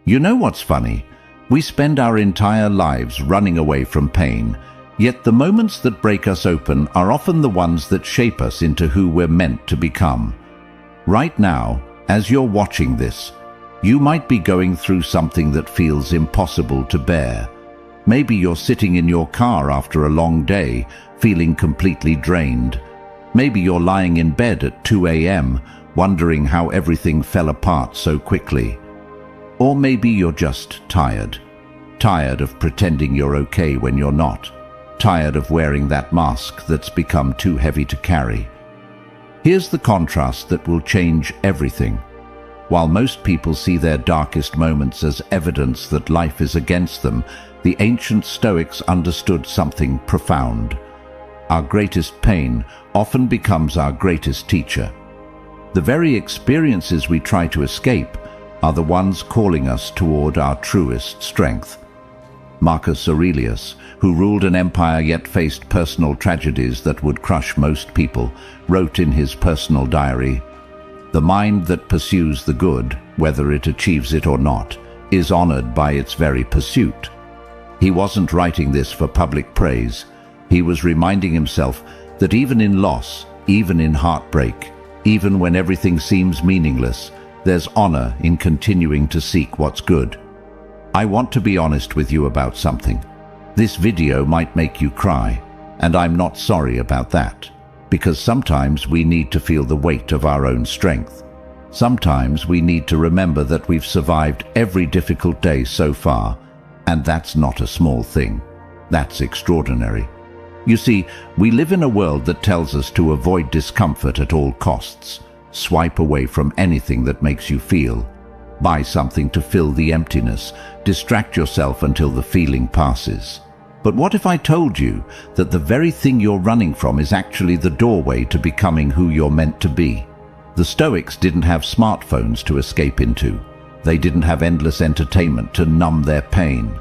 You know what's funny? We spend our entire lives running away from pain, yet the moments that break us open are often the ones that shape us into who we're meant to become. Right now, as you're watching this, you might be going through something that feels impossible to bear. Maybe you're sitting in your car after a long day, feeling completely drained. Maybe you're lying in bed at 2 a.m., wondering how everything fell apart so quickly. Or maybe you're just tired. Tired of pretending you're okay when you're not. Tired of wearing that mask that's become too heavy to carry. Here's the contrast that will change everything. While most people see their darkest moments as evidence that life is against them, the ancient Stoics understood something profound. Our greatest pain often becomes our greatest teacher. The very experiences we try to escape are the ones calling us toward our truest strength. Marcus Aurelius, who ruled an empire yet faced personal tragedies that would crush most people, wrote in his personal diary, "The mind that pursues the good, whether it achieves it or not, is honored by its very pursuit." He wasn't writing this for public praise. He was reminding himself that even in loss, even in heartbreak, even when everything seems meaningless, there's honor in continuing to seek what's good. I want to be honest with you about something. This video might make you cry, and I'm not sorry about that, because sometimes we need to feel the weight of our own strength. Sometimes we need to remember that we've survived every difficult day so far, and that's not a small thing. That's extraordinary. You see, we live in a world that tells us to avoid discomfort at all costs. Swipe away from anything that makes you feel. Buy something to fill the emptiness. Distract yourself until the feeling passes. But what if I told you that the very thing you're running from is actually the doorway to becoming who you're meant to be? The Stoics didn't have smartphones to escape into. They didn't have endless entertainment to numb their pain.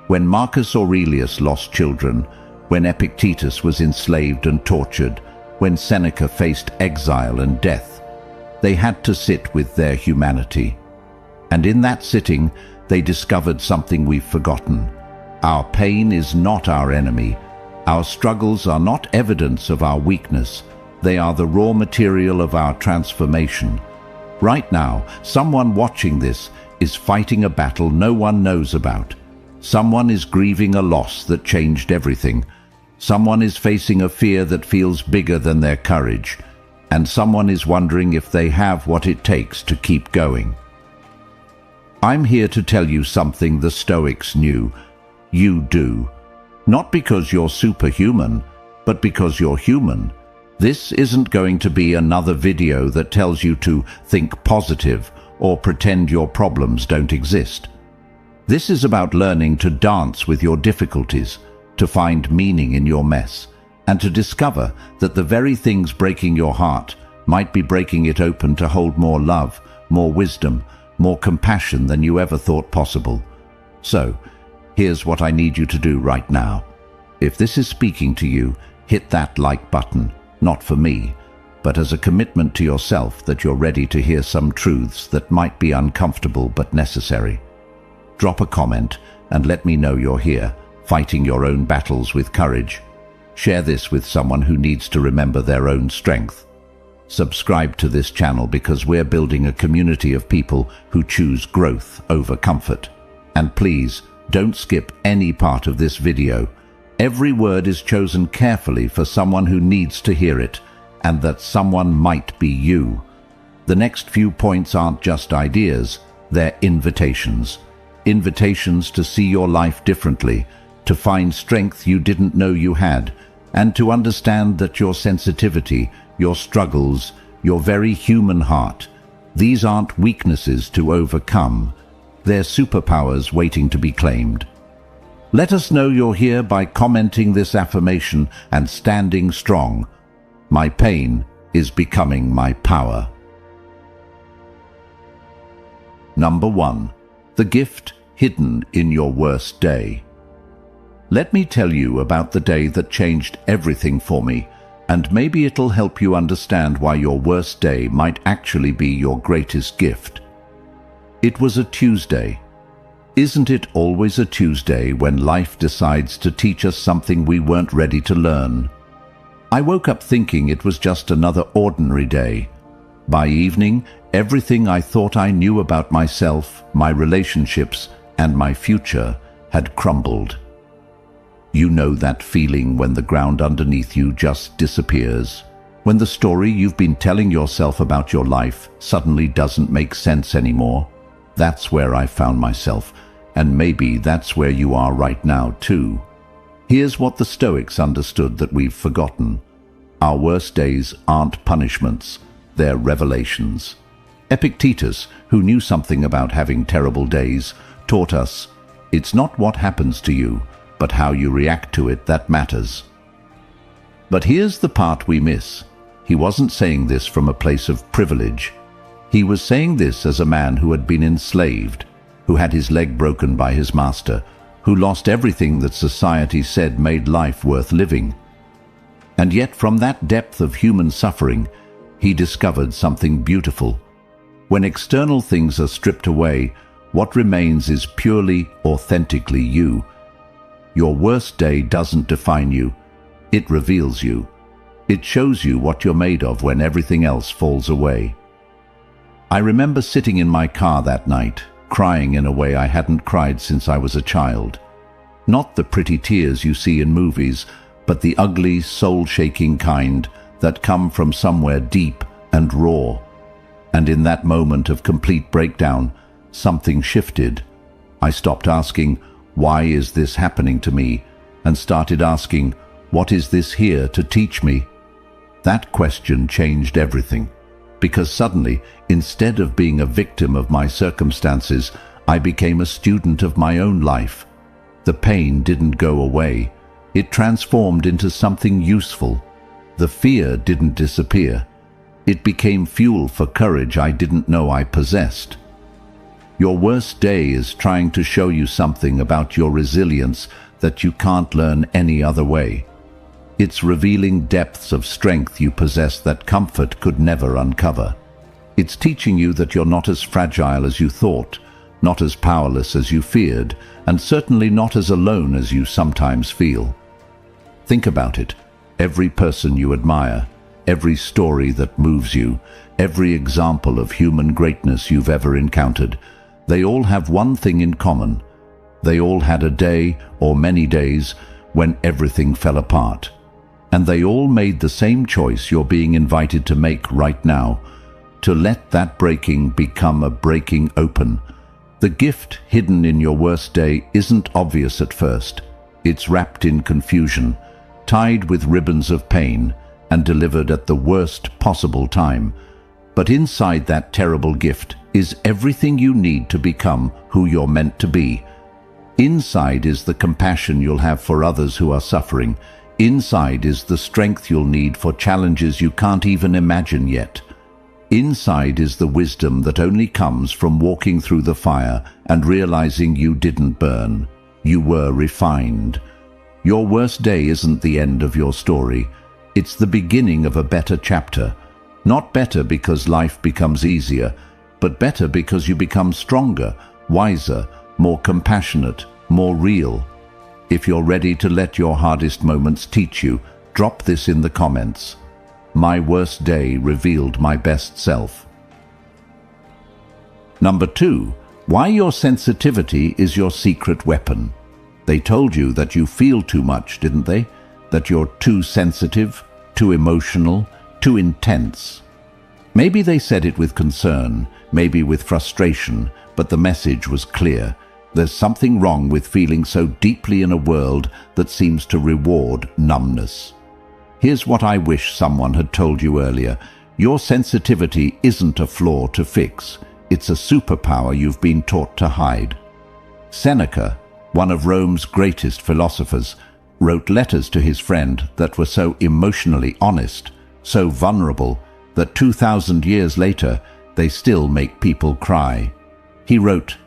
When Marcus Aurelius lost children, when Epictetus was enslaved and tortured, when Seneca faced exile and death, they had to sit with their humanity. And in that sitting, they discovered something we've forgotten. Our pain is not our enemy. Our struggles are not evidence of our weakness. They are the raw material of our transformation. Right now, someone watching this is fighting a battle no one knows about. Someone is grieving a loss that changed everything. Someone is facing a fear that feels bigger than their courage. And someone is wondering if they have what it takes to keep going. I'm here to tell you something the Stoics knew. You do. Not because you're superhuman, but because you're human. This isn't going to be another video that tells you to think positive or pretend your problems don't exist. This is about learning to dance with your difficulties, to find meaning in your mess, and to discover that the very things breaking your heart might be breaking it open to hold more love, more wisdom, more compassion than you ever thought possible. So, here's what I need you to do right now. If this is speaking to you, hit that like button, not for me, but as a commitment to yourself that you're ready to hear some truths that might be uncomfortable but necessary. Drop a comment and let me know you're here, fighting your own battles with courage. Share this with someone who needs to remember their own strength. Subscribe to this channel because we're building a community of people who choose growth over comfort. And please, don't skip any part of this video. Every word is chosen carefully for someone who needs to hear it, and that someone might be you. The next few points aren't just ideas, they're invitations. Invitations to see your life differently, to find strength you didn't know you had, and to understand that your sensitivity, your struggles, your very human heart, these aren't weaknesses to overcome. They're superpowers waiting to be claimed. Let us know you're here by commenting this affirmation and standing strong. My pain is becoming my power. Number 1. The gift hidden in your worst day. Let me tell you about the day that changed everything for me, and maybe it'll help you understand why your worst day might actually be your greatest gift. It was a Tuesday. Isn't it always a Tuesday when life decides to teach us something we weren't ready to learn? I woke up thinking it was just another ordinary day. By evening, everything I thought I knew about myself, my relationships, and my future had crumbled. You know that feeling when the ground underneath you just disappears, when the story you've been telling yourself about your life suddenly doesn't make sense anymore. That's where I found myself, and maybe that's where you are right now too. Here's what the Stoics understood that we've forgotten. Our worst days aren't punishments, they're revelations. Epictetus, who knew something about having terrible days, taught us, it's not what happens to you, but how you react to it that matters. But here's the part we miss. He wasn't saying this from a place of privilege. He was saying this as a man who had been enslaved, who had his leg broken by his master, who lost everything that society said made life worth living. And yet from that depth of human suffering, he discovered something beautiful. When external things are stripped away, what remains is purely, authentically you. Your worst day doesn't define you, it reveals you. It shows you what you're made of when everything else falls away. I remember sitting in my car that night, crying in a way I hadn't cried since I was a child. Not the pretty tears you see in movies, but the ugly, soul-shaking kind that come from somewhere deep and raw. And in that moment of complete breakdown, something shifted. I stopped asking, why is this happening to me? And started asking, what is this here to teach me? That question changed everything. Because suddenly, instead of being a victim of my circumstances, I became a student of my own life. The pain didn't go away. It transformed into something useful. The fear didn't disappear. It became fuel for courage I didn't know I possessed. Your worst day is trying to show you something about your resilience that you can't learn any other way. It's revealing depths of strength you possess that comfort could never uncover. It's teaching you that you're not as fragile as you thought, not as powerless as you feared, and certainly not as alone as you sometimes feel. Think about it. Every person you admire, every story that moves you, every example of human greatness you've ever encountered, they all have one thing in common. They all had a day, or many days, when everything fell apart. And they all made the same choice you're being invited to make right now, to let that breaking become a breaking open. The gift hidden in your worst day isn't obvious at first. It's wrapped in confusion, tied with ribbons of pain, and delivered at the worst possible time. But inside that terrible gift is everything you need to become who you're meant to be. Inside is the compassion you'll have for others who are suffering. Inside is the strength you'll need for challenges you can't even imagine yet. Inside is the wisdom that only comes from walking through the fire and realizing you didn't burn. You were refined. Your worst day isn't the end of your story. It's the beginning of a better chapter. Not better because life becomes easier, but better because you become stronger, wiser, more compassionate, more real. If you're ready to let your hardest moments teach you, drop this in the comments. My worst day revealed my best self. Number 2, why your sensitivity is your secret weapon. They told you that you feel too much, didn't they? That you're too sensitive, too emotional, too intense. Maybe they said it with concern, maybe with frustration, but the message was clear. There's something wrong with feeling so deeply in a world that seems to reward numbness. Here's what I wish someone had told you earlier. Your sensitivity isn't a flaw to fix. It's a superpower you've been taught to hide. Seneca, one of Rome's greatest philosophers, wrote letters to his friend that were so emotionally honest, so vulnerable, that 2,000 years later, they still make people cry. He wrote,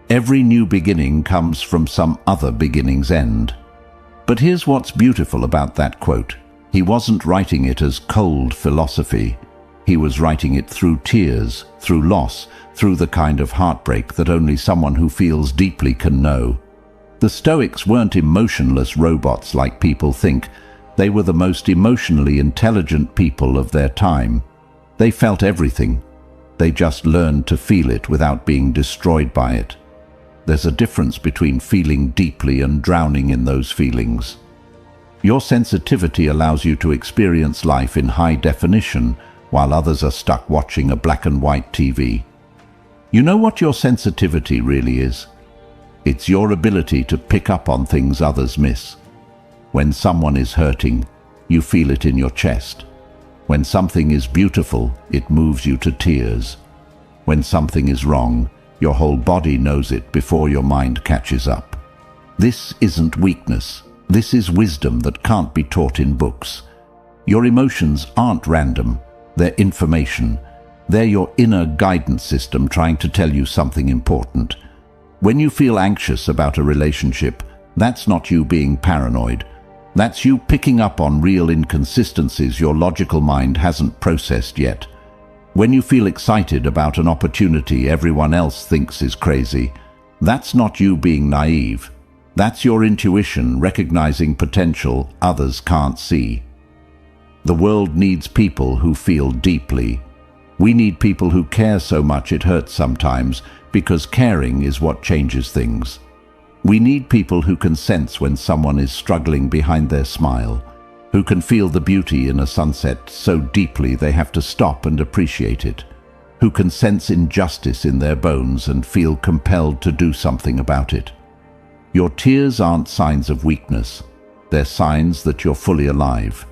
"Every new beginning comes from some other beginning's end." But here's what's beautiful about that quote. He wasn't writing it as cold philosophy. He was writing it through tears, through loss, through the kind of heartbreak that only someone who feels deeply can know. The Stoics weren't emotionless robots like people think. They were the most emotionally intelligent people of their time. They felt everything. They just learned to feel it without being destroyed by it. There's a difference between feeling deeply and drowning in those feelings. Your sensitivity allows you to experience life in high definition, while others are stuck watching a black and white TV. You know what your sensitivity really is? It's your ability to pick up on things others miss. When someone is hurting, you feel it in your chest. When something is beautiful, it moves you to tears. When something is wrong, your whole body knows it before your mind catches up. This isn't weakness. This is wisdom that can't be taught in books. Your emotions aren't random. They're information. They're your inner guidance system trying to tell you something important. When you feel anxious about a relationship, that's not you being paranoid. That's you picking up on real inconsistencies your logical mind hasn't processed yet. When you feel excited about an opportunity everyone else thinks is crazy, that's not you being naive. That's your intuition recognizing potential others can't see. The world needs people who feel deeply. We need people who care so much it hurts sometimes, because caring is what changes things. We need people who can sense when someone is struggling behind their smile, who can feel the beauty in a sunset so deeply they have to stop and appreciate it, who can sense injustice in their bones and feel compelled to do something about it. Your tears aren't signs of weakness. They're signs that you're fully alive.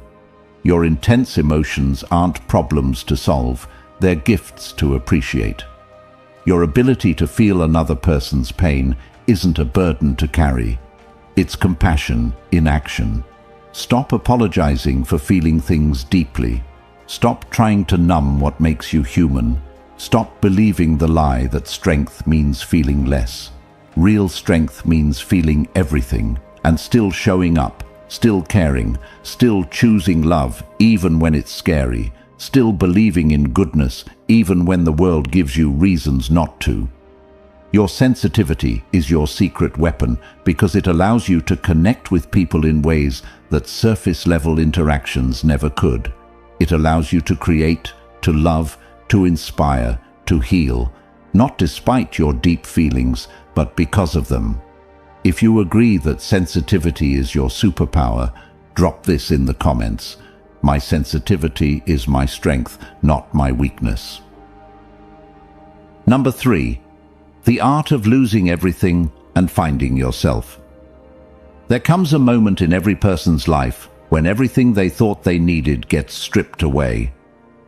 Your intense emotions aren't problems to solve. They're gifts to appreciate. Your ability to feel another person's pain isn't a burden to carry. It's compassion in action. Stop apologizing for feeling things deeply. Stop trying to numb what makes you human. Stop believing the lie that strength means feeling less. Real strength means feeling everything and still showing up, still caring, still choosing love even when it's scary, still believing in goodness even when the world gives you reasons not to. Your sensitivity is your secret weapon because it allows you to connect with people in ways that surface-level interactions never could. It allows you to create, to love, to inspire, to heal, not despite your deep feelings, but because of them. If you agree that sensitivity is your superpower, drop this in the comments. My sensitivity is my strength, not my weakness. Number 3. The art of losing everything and finding yourself. There comes a moment in every person's life when everything they thought they needed gets stripped away.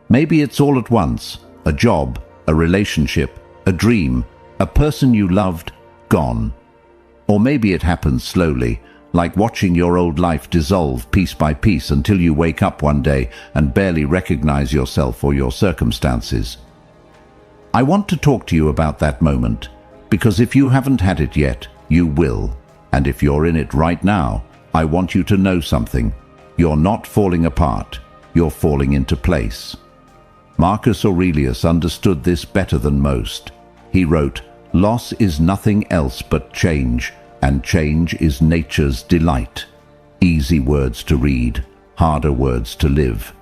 Maybe it's all at once: a job, a relationship, a dream, a person you loved, gone. Or maybe it happens slowly, like watching your old life dissolve piece by piece until you wake up one day and barely recognize yourself or your circumstances. I want to talk to you about that moment, because if you haven't had it yet, you will. And if you're in it right now, I want you to know something. You're not falling apart, you're falling into place. Marcus Aurelius understood this better than most. He wrote, "Loss is nothing else but change, and change is nature's delight." Easy words to read, harder words to live.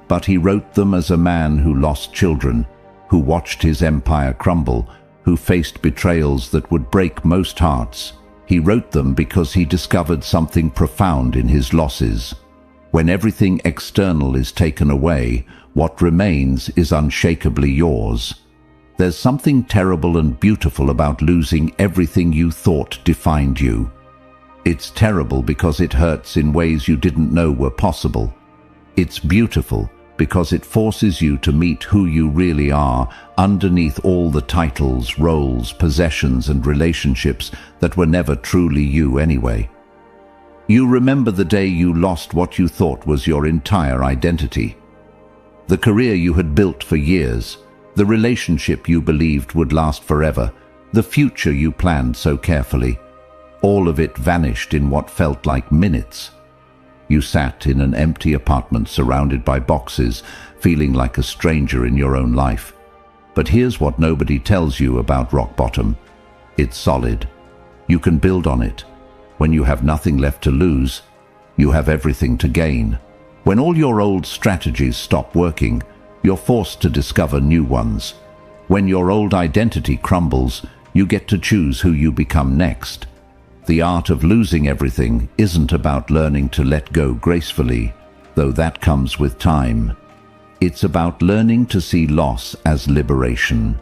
But he wrote them as a man who lost children, who watched his empire crumble, who faced betrayals that would break most hearts. He wrote them because he discovered something profound in his losses. When everything external is taken away, what remains is unshakably yours. There's something terrible and beautiful about losing everything you thought defined you. It's terrible because it hurts in ways you didn't know were possible. It's beautiful because it forces you to meet who you really are underneath all the titles, roles, possessions, and relationships that were never truly you anyway. You remember the day you lost what you thought was your entire identity. The career you had built for years, the relationship you believed would last forever, the future you planned so carefully. All of it vanished in what felt like minutes. You sat in an empty apartment surrounded by boxes, feeling like a stranger in your own life. But here's what nobody tells you about rock bottom. It's solid. You can build on it. When you have nothing left to lose, you have everything to gain. When all your old strategies stop working, you're forced to discover new ones. When your old identity crumbles, you get to choose who you become next. The art of losing everything isn't about learning to let go gracefully, though that comes with time. It's about learning to see loss as liberation.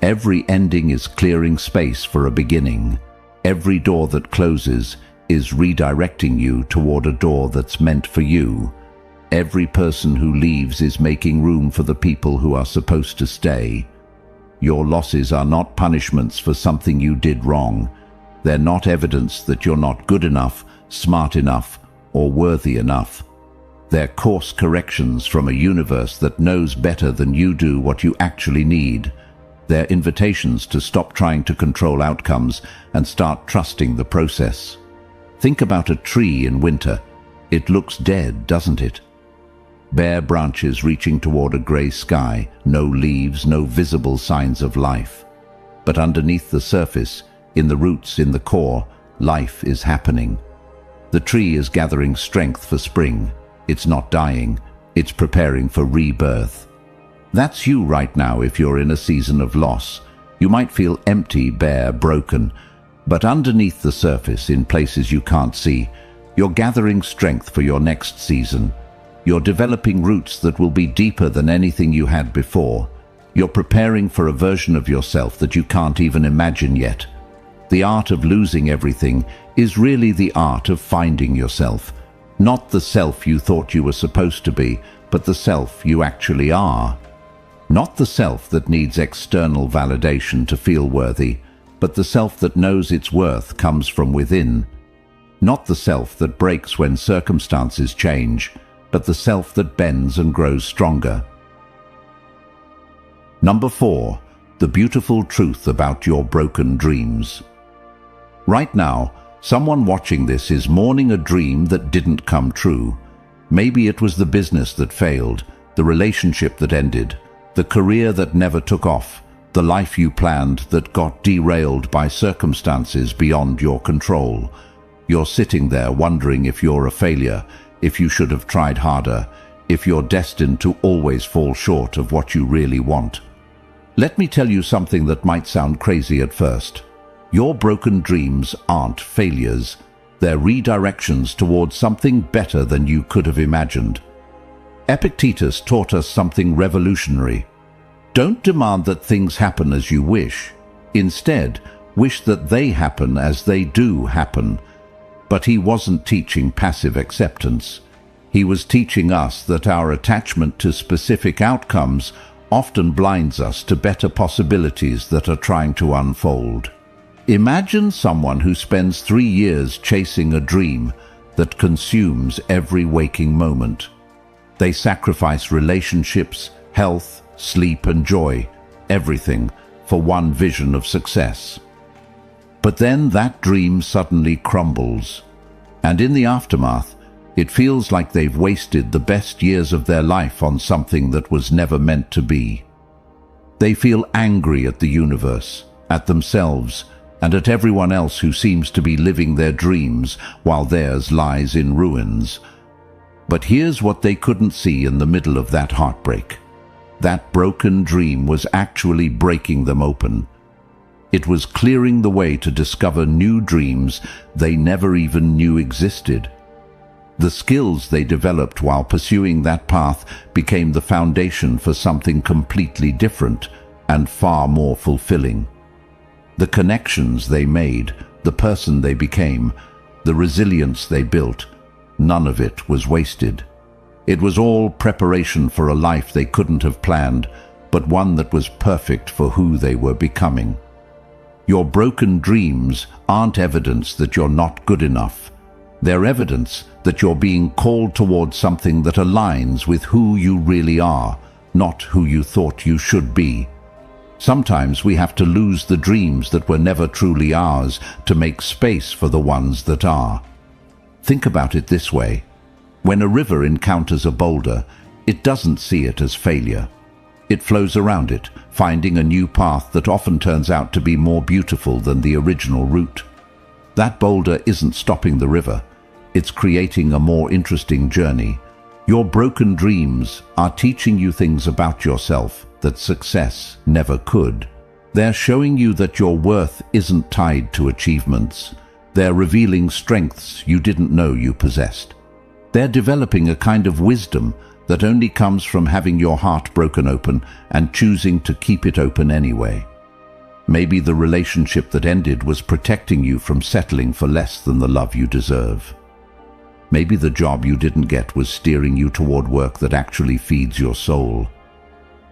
Every ending is clearing space for a beginning. Every door that closes is redirecting you toward a door that's meant for you. Every person who leaves is making room for the people who are supposed to stay. Your losses are not punishments for something you did wrong. They're not evidence that you're not good enough, smart enough, or worthy enough. They're course corrections from a universe that knows better than you do what you actually need. They're invitations to stop trying to control outcomes and start trusting the process. Think about a tree in winter. It looks dead, doesn't it? Bare branches reaching toward a gray sky, no leaves, no visible signs of life. But underneath the surface, in the roots, in the core, life is happening. The tree is gathering strength for spring. It's not dying. It's preparing for rebirth. That's you right now if you're in a season of loss. You might feel empty, bare, broken, but underneath the surface, in places you can't see, you're gathering strength for your next season. You're developing roots that will be deeper than anything you had before. You're preparing for a version of yourself that you can't even imagine yet. The art of losing everything is really the art of finding yourself. Not the self you thought you were supposed to be, but the self you actually are. Not the self that needs external validation to feel worthy, but the self that knows its worth comes from within. Not the self that breaks when circumstances change, but the self that bends and grows stronger. Number 4, the beautiful truth about your broken dreams. Right now, someone watching this is mourning a dream that didn't come true. Maybe it was the business that failed, the relationship that ended, the career that never took off, the life you planned that got derailed by circumstances beyond your control. You're sitting there wondering if you're a failure, if you should have tried harder, if you're destined to always fall short of what you really want. Let me tell you something that might sound crazy at first. Your broken dreams aren't failures. They're redirections towards something better than you could have imagined. Epictetus taught us something revolutionary. Don't demand that things happen as you wish. Instead, wish that they happen as they do happen. But he wasn't teaching passive acceptance. He was teaching us that our attachment to specific outcomes often blinds us to better possibilities that are trying to unfold. Imagine someone who spends 3 years chasing a dream that consumes every waking moment. They sacrifice relationships, health, sleep and joy, everything, for one vision of success. But then that dream suddenly crumbles, and in the aftermath, it feels like they've wasted the best years of their life on something that was never meant to be. They feel angry at the universe, at themselves, and at everyone else who seems to be living their dreams while theirs lies in ruins. But here's what they couldn't see in the middle of that heartbreak. That broken dream was actually breaking them open. It was clearing the way to discover new dreams they never even knew existed. The skills they developed while pursuing that path became the foundation for something completely different and far more fulfilling. The connections they made, the person they became, the resilience they built, none of it was wasted. It was all preparation for a life they couldn't have planned, but one that was perfect for who they were becoming. Your broken dreams aren't evidence that you're not good enough. They're evidence that you're being called towards something that aligns with who you really are, not who you thought you should be. Sometimes we have to lose the dreams that were never truly ours to make space for the ones that are. Think about it this way. When a river encounters a boulder, it doesn't see it as failure. It flows around it, finding a new path that often turns out to be more beautiful than the original route. That boulder isn't stopping the river. It's creating a more interesting journey. Your broken dreams are teaching you things about yourself that success never could. They're showing you that your worth isn't tied to achievements. They're revealing strengths you didn't know you possessed. They're developing a kind of wisdom that only comes from having your heart broken open and choosing to keep it open anyway. Maybe the relationship that ended was protecting you from settling for less than the love you deserve. Maybe the job you didn't get was steering you toward work that actually feeds your soul.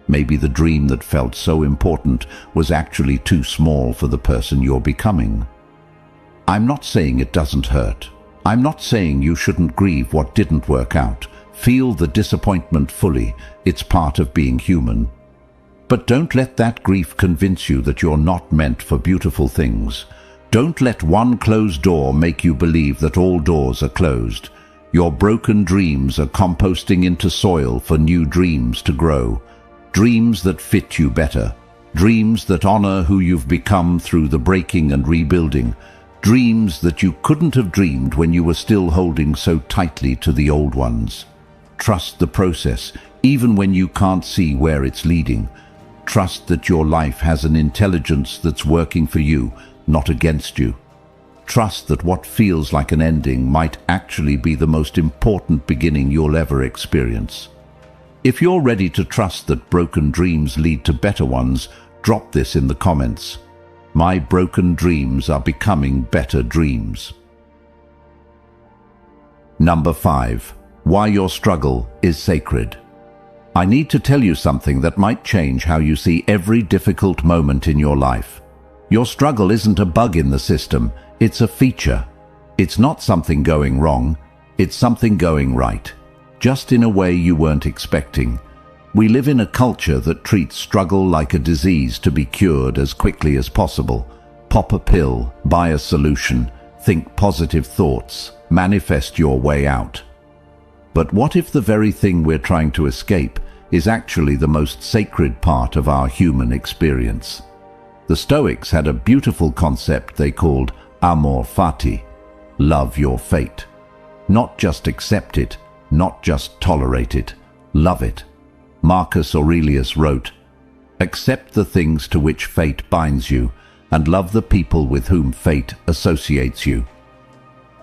Maybe the dream that felt so important was actually too small for the person you're becoming. I'm not saying it doesn't hurt. I'm not saying you shouldn't grieve what didn't work out. Feel the disappointment fully. It's part of being human. But don't let that grief convince you that you're not meant for beautiful things. Don't let one closed door make you believe that all doors are closed. Your broken dreams are composting into soil for new dreams to grow. Dreams that fit you better. Dreams that honor who you've become through the breaking and rebuilding. Dreams that you couldn't have dreamed when you were still holding so tightly to the old ones. Trust the process, even when you can't see where it's leading. Trust that your life has an intelligence that's working for you, not against you. Trust that what feels like an ending might actually be the most important beginning you'll ever experience. If you're ready to trust that broken dreams lead to better ones, drop this in the comments. My broken dreams are becoming better dreams. Number 5. Why your struggle is sacred. I need to tell you something that might change how you see every difficult moment in your life. Your struggle isn't a bug in the system, it's a feature. It's not something going wrong, it's something going right, just in a way you weren't expecting. We live in a culture that treats struggle like a disease to be cured as quickly as possible. Pop a pill, buy a solution, think positive thoughts, manifest your way out. But what if the very thing we're trying to escape is actually the most sacred part of our human experience? The Stoics had a beautiful concept they called amor fati, love your fate. Not just accept it, not just tolerate it, love it. Marcus Aurelius wrote, "Accept the things to which fate binds you, and love the people with whom fate associates you."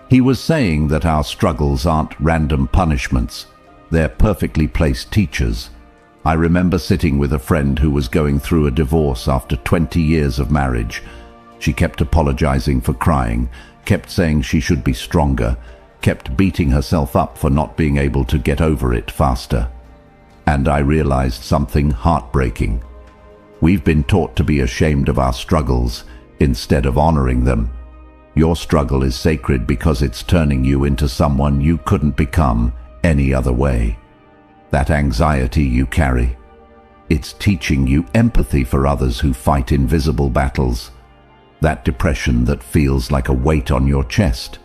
He was saying that our struggles aren't random punishments, they're perfectly placed teachers. I remember sitting with a friend who was going through a divorce after 20 years of marriage. She kept apologizing for crying, kept saying she should be stronger, kept beating herself up for not being able to get over it faster. And I realized something heartbreaking. We've been taught to be ashamed of our struggles instead of honoring them. Your struggle is sacred because it's turning you into someone you couldn't become any other way. That anxiety you carry, it's teaching you empathy for others who fight invisible battles. That depression that feels like a weight on your chest,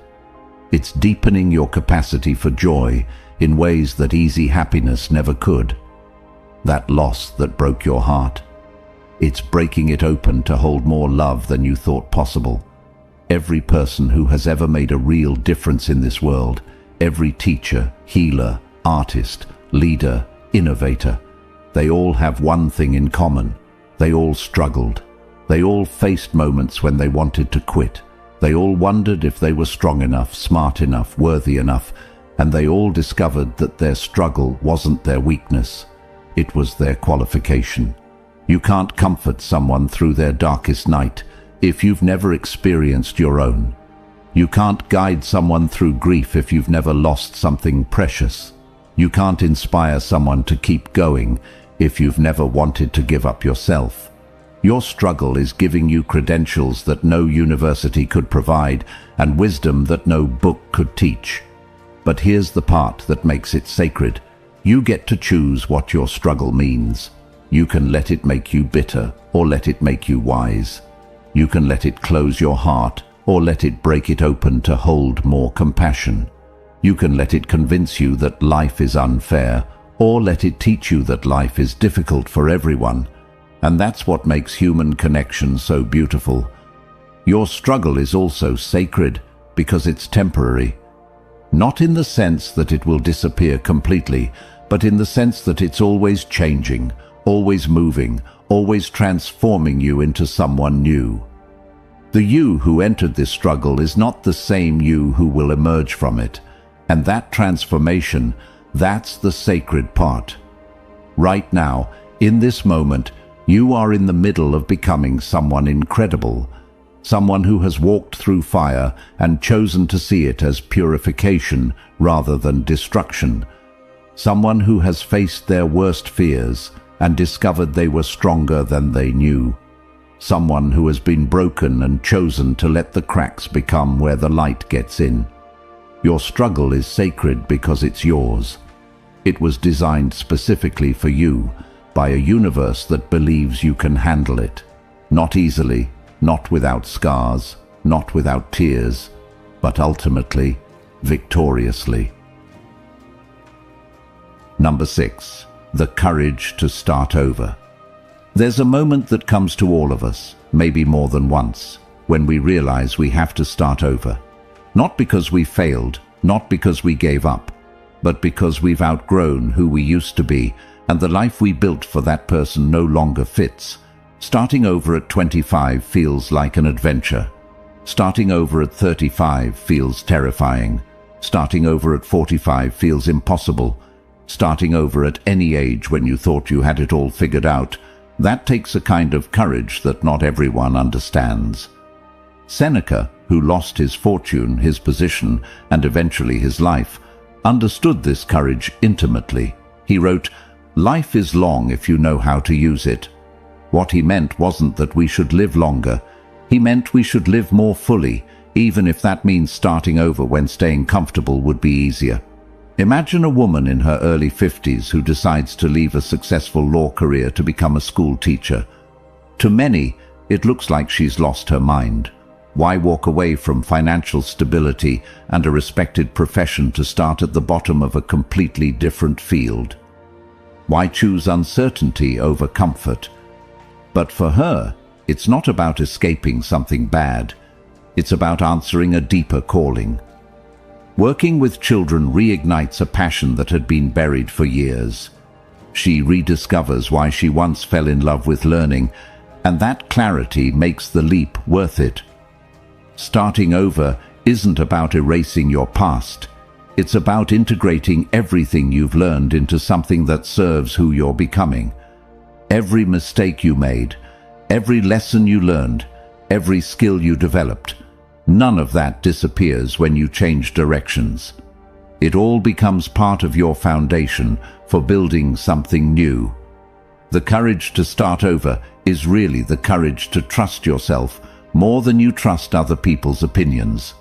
it's deepening your capacity for joy in ways that easy happiness never could. That loss that broke your heart, it's breaking it open to hold more love than you thought possible. Every person who has ever made a real difference in this world, every teacher, healer, artist, leader, innovator, they all have one thing in common. They all struggled. They all faced moments when they wanted to quit. They all wondered if they were strong enough, smart enough, worthy enough, and they all discovered that their struggle wasn't their weakness. It was their qualification. You can't comfort someone through their darkest night if you've never experienced your own. You can't guide someone through grief if you've never lost something precious. You can't inspire someone to keep going if you've never wanted to give up yourself. Your struggle is giving you credentials that no university could provide and wisdom that no book could teach. But here's the part that makes it sacred. You get to choose what your struggle means. You can let it make you bitter or let it make you wise. You can let it close your heart or let it break it open to hold more compassion. You can let it convince you that life is unfair, or let it teach you that life is difficult for everyone. And that's what makes human connection so beautiful. Your struggle is also sacred because it's temporary. Not in the sense that it will disappear completely, but in the sense that it's always changing, always moving, always transforming you into someone new. The you who entered this struggle is not the same you who will emerge from it. And that transformation, that's the sacred part. Right now, in this moment, you are in the middle of becoming someone incredible, someone who has walked through fire and chosen to see it as purification rather than destruction, someone who has faced their worst fears and discovered they were stronger than they knew, someone who has been broken and chosen to let the cracks become where the light gets in. Your struggle is sacred because it's yours. It was designed specifically for you by a universe that believes you can handle it. Not easily, not without scars, not without tears, but ultimately, victoriously. Number 6. The courage to start over. There's a moment that comes to all of us, maybe more than once, when we realize we have to start over. Not because we failed, not because we gave up, but because we've outgrown who we used to be and the life we built for that person no longer fits. Starting over at 25 feels like an adventure. Starting over at 35 feels terrifying. Starting over at 45 feels impossible. Starting over at any age when you thought you had it all figured out, that takes a kind of courage that not everyone understands. Seneca, who lost his fortune, his position, and eventually his life, understood this courage intimately. He wrote, "Life is long if you know how to use it." What he meant wasn't that we should live longer. He meant we should live more fully, even if that means starting over when staying comfortable would be easier. Imagine a woman in her early 50s who decides to leave a successful law career to become a school teacher. To many, it looks like she's lost her mind. Why walk away from financial stability and a respected profession to start at the bottom of a completely different field? Why choose uncertainty over comfort? But for her, it's not about escaping something bad. It's about answering a deeper calling. Working with children reignites a passion that had been buried for years. She rediscovers why she once fell in love with learning, and that clarity makes the leap worth it. Starting over isn't about erasing your past. It's about integrating everything you've learned into something that serves who you're becoming. Every mistake you made, every lesson you learned, every skill you developed, none of that disappears when you change directions. It all becomes part of your foundation for building something new. The courage to start over is really the courage to trust yourself more than you trust other people's opinions.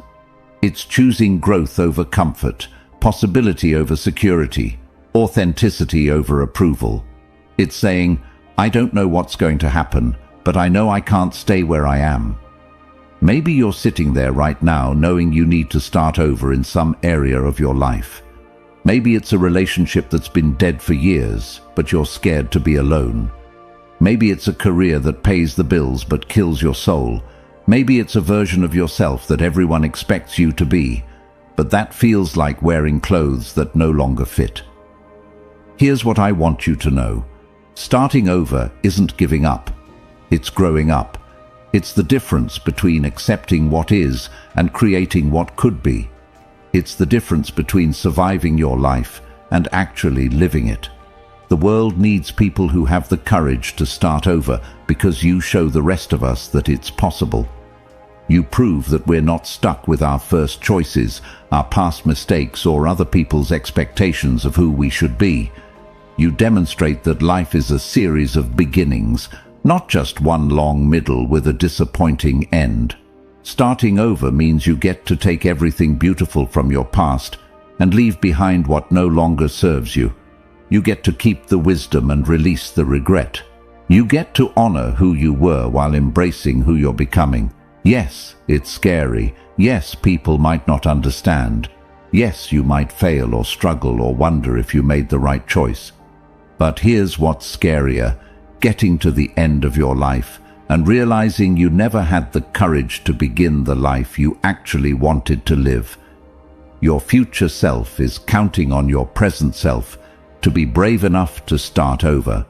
It's choosing growth over comfort, possibility over security, authenticity over approval. It's saying, I don't know what's going to happen, but I know I can't stay where I am. Maybe you're sitting there right now knowing you need to start over in some area of your life. Maybe it's a relationship that's been dead for years, but you're scared to be alone. Maybe it's a career that pays the bills but kills your soul. Maybe it's a version of yourself that everyone expects you to be, but that feels like wearing clothes that no longer fit. Here's what I want you to know. Starting over isn't giving up. It's growing up. It's the difference between accepting what is and creating what could be. It's the difference between surviving your life and actually living it. The world needs people who have the courage to start over because you show the rest of us that it's possible. You prove that we're not stuck with our first choices, our past mistakes, or other people's expectations of who we should be. You demonstrate that life is a series of beginnings, not just one long middle with a disappointing end. Starting over means you get to take everything beautiful from your past and leave behind what no longer serves you. You get to keep the wisdom and release the regret. You get to honor who you were while embracing who you're becoming. Yes, it's scary. Yes, people might not understand. Yes, you might fail or struggle or wonder if you made the right choice. But here's what's scarier: getting to the end of your life and realizing you never had the courage to begin the life you actually wanted to live. Your future self is counting on your present self to be brave enough to start over,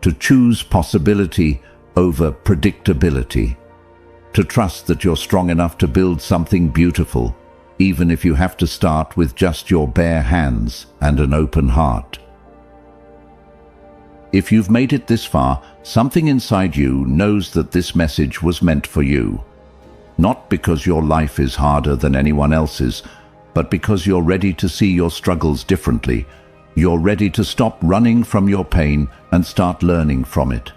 to choose possibility over predictability, to trust that you're strong enough to build something beautiful, even if you have to start with just your bare hands and an open heart. If you've made it this far, something inside you knows that this message was meant for you. Not because your life is harder than anyone else's, but because you're ready to see your struggles differently. You're ready to stop running from your pain and start learning from it.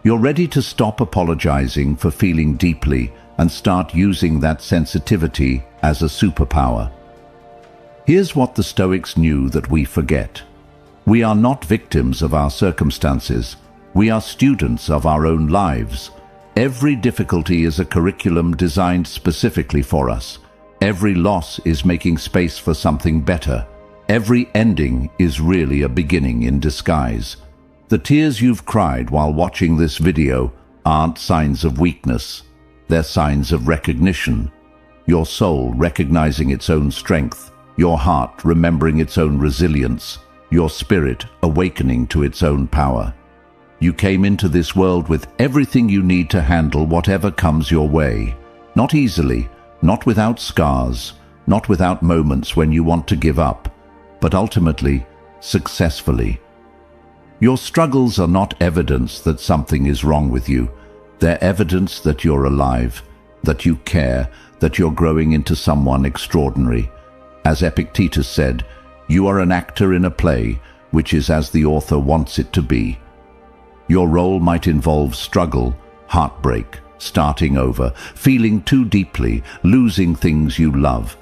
You're ready to stop apologizing for feeling deeply and start using that sensitivity as a superpower. Here's what the Stoics knew that we forget. We are not victims of our circumstances. We are students of our own lives. Every difficulty is a curriculum designed specifically for us. Every loss is making space for something better. Every ending is really a beginning in disguise. The tears you've cried while watching this video aren't signs of weakness. They're signs of recognition. Your soul recognizing its own strength, your heart remembering its own resilience, your spirit awakening to its own power. You came into this world with everything you need to handle whatever comes your way. Not easily, not without scars, not without moments when you want to give up, but ultimately, successfully. Your struggles are not evidence that something is wrong with you. They're evidence that you're alive, that you care, that you're growing into someone extraordinary. As Epictetus said, you are an actor in a play, which is as the author wants it to be. Your role might involve struggle, heartbreak, starting over, feeling too deeply, losing things you love.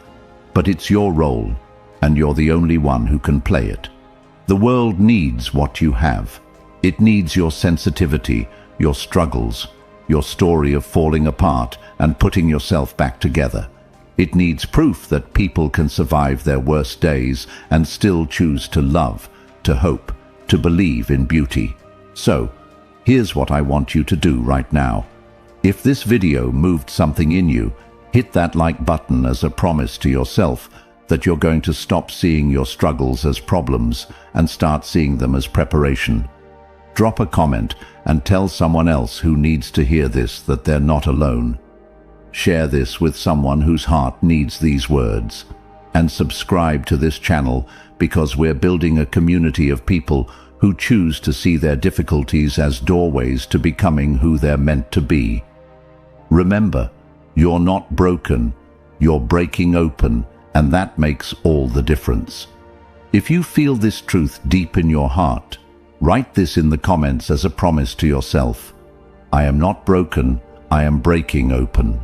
But it's your role, and you're the only one who can play it. The world needs what you have. It needs your sensitivity, your struggles, your story of falling apart and putting yourself back together. It needs proof that people can survive their worst days and still choose to love, to hope, to believe in beauty. So, here's what I want you to do right now. If this video moved something in you, hit that like button as a promise to yourself that you're going to stop seeing your struggles as problems and start seeing them as preparation. Drop a comment and tell someone else who needs to hear this that they're not alone. Share this with someone whose heart needs these words. And subscribe to this channel because we're building a community of people who choose to see their difficulties as doorways to becoming who they're meant to be. Remember, you're not broken, you're breaking open, and that makes all the difference. If you feel this truth deep in your heart, write this in the comments as a promise to yourself. I am not broken, I am breaking open.